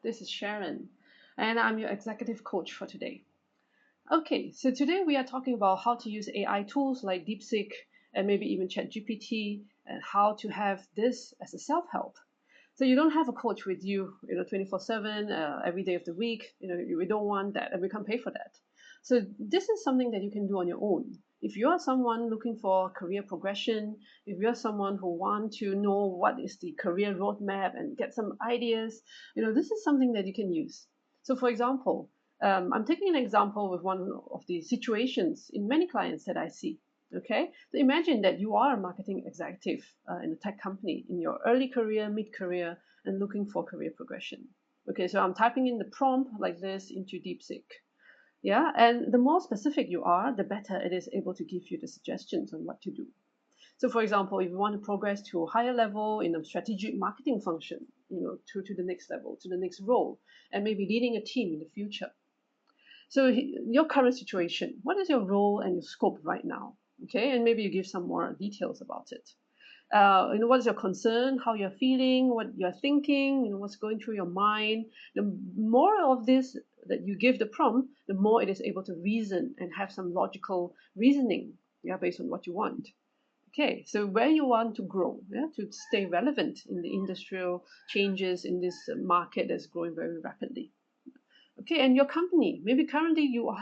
This is Sharon, and I'm your executive coach for today. Okay, so today we are talking about how to use AI tools like Deepseek and maybe even ChatGPT and how to have this as a self-help. So you don't have a coach with you, 24/7, every day of the week. We don't want that, and we can't pay for that. So this is something that you can do on your own. If you are someone looking for career progression, if you're someone who want to know what is the career roadmap and get some ideas, this is something that you can use. So for example, I'm taking an example with one of the situations in many clients that I see. Okay, so imagine that you are a marketing executive in a tech company in your early career, mid career, and looking for career progression. Okay, so I'm typing in the prompt like this into DeepSeek. Yeah, and the more specific you are, the better it is able to give you the suggestions on what to do. So, for example, if you want to progress to a higher level in a strategic marketing function, to the next level, to the next role, and maybe leading a team in the future. So your current situation, what is your role and your scope right now? Okay, and maybe you give some more details about it. What is your concern, how you're feeling, what you're thinking, what's going through your mind. The more of this that you give the prompt, the more it is able to reason and have some logical reasoning, yeah, based on what you want. Okay, so where you want to grow, yeah, to stay relevant in the industrial changes in this market that's growing very rapidly. Okay, and your company, maybe currently you're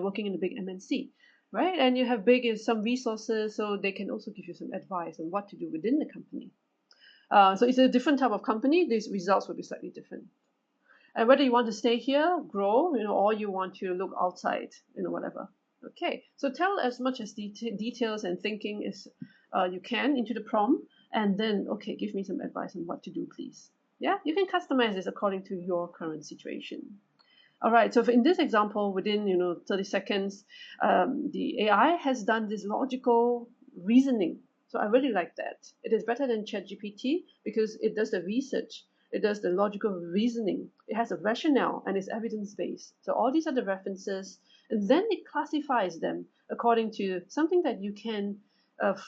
working in a big MNC, right? And you have some resources, so they can also give you some advice on what to do within the company. So it's a different type of company. These results will be slightly different. And whether you want to stay here, grow, or you want to look outside, whatever. Okay, so tell as much as details and thinking as you can into the prompt, and then okay, give me some advice on what to do, please. Yeah, you can customize this according to your current situation. All right, so in this example, within 30 seconds, the AI has done this logical reasoning. So I really like that. It is better than ChatGPT because it does the research. It does the logical reasoning. It has a rationale and it's evidence-based. So all these are the references, and then it classifies them according to something that you can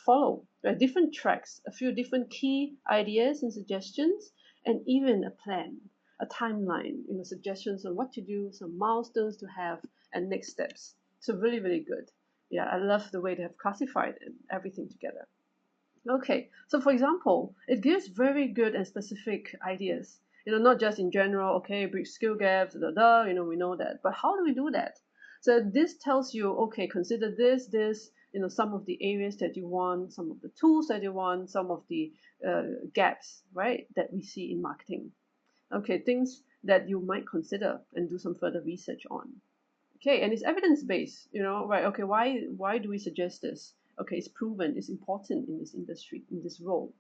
follow. There are different tracks, a few different key ideas and suggestions, and even a plan, a timeline, suggestions on what to do, some milestones to have, and next steps. So really, really good. Yeah, I love the way they have classified everything together. Okay, so for example, it gives very good and specific ideas. Not just in general, okay, bridge skill gaps, we know that. But how do we do that? So this tells you, okay, consider this, some of the areas that you want, some of the tools that you want, some of the gaps, right, that we see in marketing. Okay, things that you might consider and do some further research on. Okay, and it's evidence based, right? Okay, why do we suggest this? Okay, it's proven, it's important in this industry, in this role.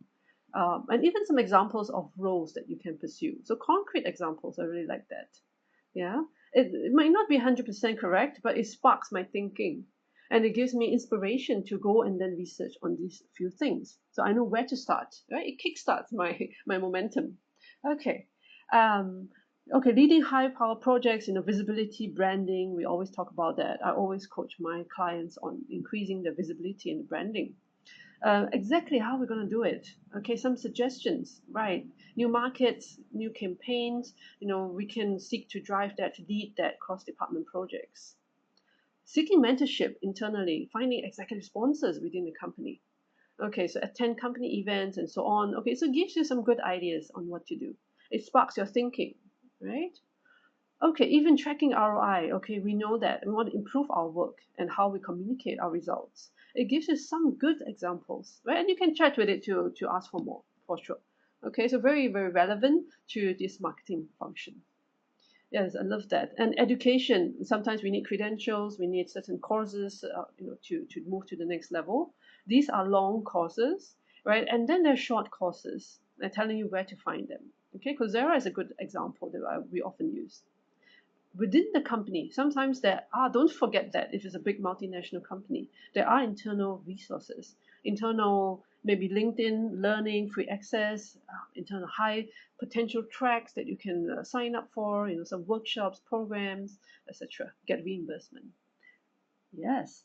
And even some examples of roles that you can pursue. So concrete examples, I really like that. Yeah, it might not be 100% correct, but it sparks my thinking. And it gives me inspiration to go and then research on these few things. So I know where to start, right? It kickstarts my momentum. Okay. Um, okay, leading high power projects, visibility, branding, we always talk about that. I always coach my clients on increasing the visibility and branding. Exactly how we're going to do it. Okay, some suggestions, right? New markets, new campaigns, we can seek to drive that, to lead that cross department projects. Seeking mentorship internally, finding executive sponsors within the company. Okay, so attend company events and so on. Okay, so it gives you some good ideas on what to do. It sparks your thinking, right? Okay, even tracking ROI. Okay, we know that we want to improve our work and how we communicate our results. It gives you some good examples, right? And you can chat with it to ask for more, for sure. Okay, so very, very relevant to this marketing function. Yes, I love that. And education, sometimes we need credentials, we need certain courses, to move to the next level. These are long courses, right? And then there's short courses. They're telling you where to find them. Okay, Coursera is a good example that we often use. Within the company, sometimes don't forget that if it's a big multinational company, there are internal resources, internal maybe LinkedIn learning, free access, internal high potential tracks that you can sign up for, some workshops, programs, etc. Get reimbursement. Yes.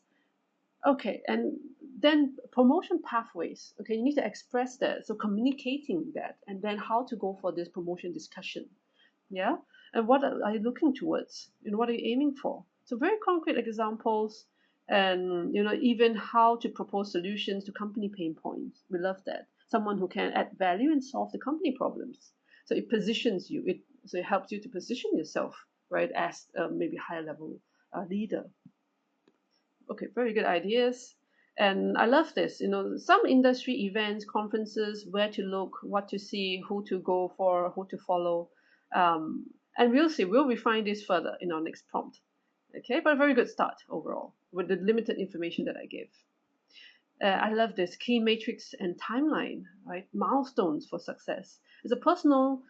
Okay, and then promotion pathways. Okay, you need to express that. So communicating that, and then how to go for this promotion discussion. Yeah. And what are you looking towards? What are you aiming for? So very concrete examples, and even how to propose solutions to company pain points. We love that. Someone who can add value and solve the company problems. So it positions you. It helps you to position yourself, right, as maybe higher level leader. Okay, very good ideas. And I love this. Some industry events, conferences, where to look, what to see, who to go for, who to follow. And we'll see, we'll refine this further in our next prompt. Okay, but a very good start overall with the limited information that I give. I love this key matrix and timeline, right? Milestones for success. It's a personal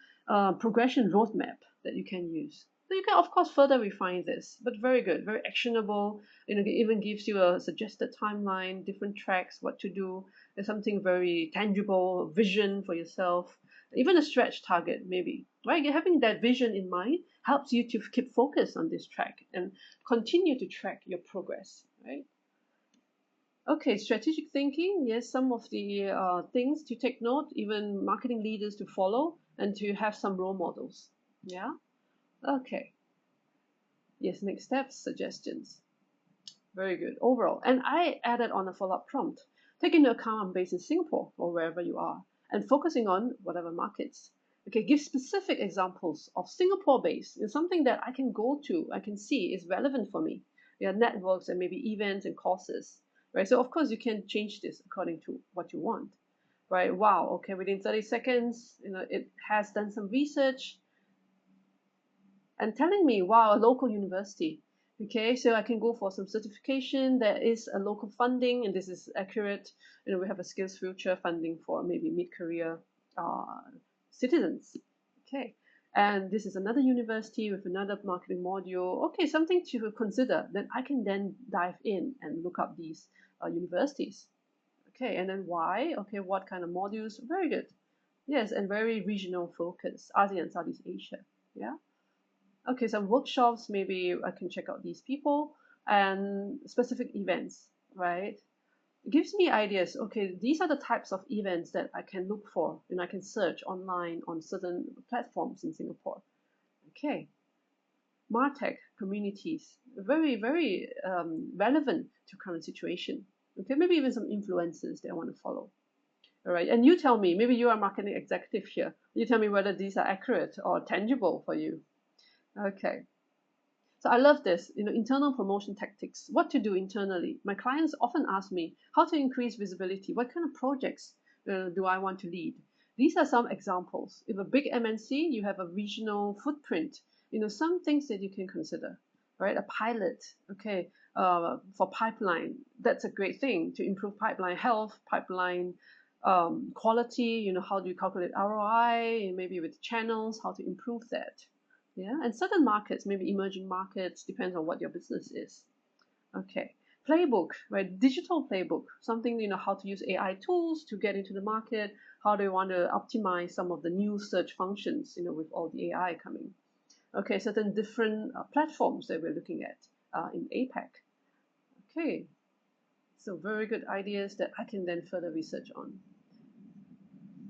progression roadmap that you can use. So you can, of course, further refine this, but very good, very actionable. It even gives you a suggested timeline, different tracks, what to do. There's something very tangible, vision for yourself, even a stretch target, maybe, right? Having that vision in mind helps you to keep focus on this track and continue to track your progress, right? Okay, strategic thinking. Yes, some of the things to take note, even marketing leaders to follow and to have some role models. Yeah. Okay. Yes, next steps, suggestions. Very good overall. And I added on a follow-up prompt. Take into account I'm based in Singapore or wherever you are and focusing on whatever markets. Okay, give specific examples of Singapore-based, something that I can go to, I can see is relevant for me. Yeah, networks and maybe events and courses, right? So of course you can change this according to what you want, right? Wow, okay, within 30 seconds, it has done some research and telling me, wow, a local university. Okay, so I can go for some certification. There is a local funding, and this is accurate. We have a skills future funding for maybe mid-career uh, citizens. Okay, and this is another university with another marketing module. Okay, something to consider. Then I can then dive in and look up these universities. Okay, and then why? Okay, what kind of modules? Very good. Yes, and very regional focus, ASEAN, Southeast Asia. Yeah. Okay, some workshops, maybe I can check out these people and specific events, right? It gives me ideas. Okay, these are the types of events that I can look for and I can search online on certain platforms in Singapore. Okay, MarTech communities, very, very relevant to current situation. Okay, maybe even some influencers that I want to follow. All right, and you tell me, maybe you are a marketing executive here. You tell me whether these are accurate or tangible for you. Okay. So I love this, internal promotion tactics, what to do internally. My clients often ask me how to increase visibility, what kind of projects do I want to lead. These are some examples. If a big MNC, you have a regional footprint, some things that you can consider, right? A pilot, okay, for pipeline, that's a great thing to improve pipeline health, pipeline quality, how do you calculate ROI, maybe with channels, how to improve that. Yeah, and certain markets, maybe emerging markets, depends on what your business is. Okay, playbook, right? Digital playbook, something how to use AI tools to get into the market. How do you want to optimize some of the new search functions, with all the AI coming? Okay, certain different platforms that we're looking at in APAC. Okay, so very good ideas that I can then further research on.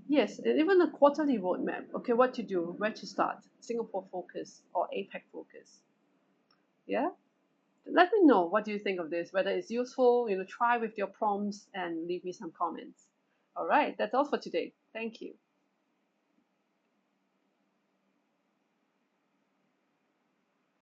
Yes, and even a quarterly roadmap. Okay, what to do, where to start, Singapore focus or APAC focus. Yeah, let me know what do you think of this, whether it's useful. Try with your prompts and leave me some comments. All right, that's all for today. Thank you.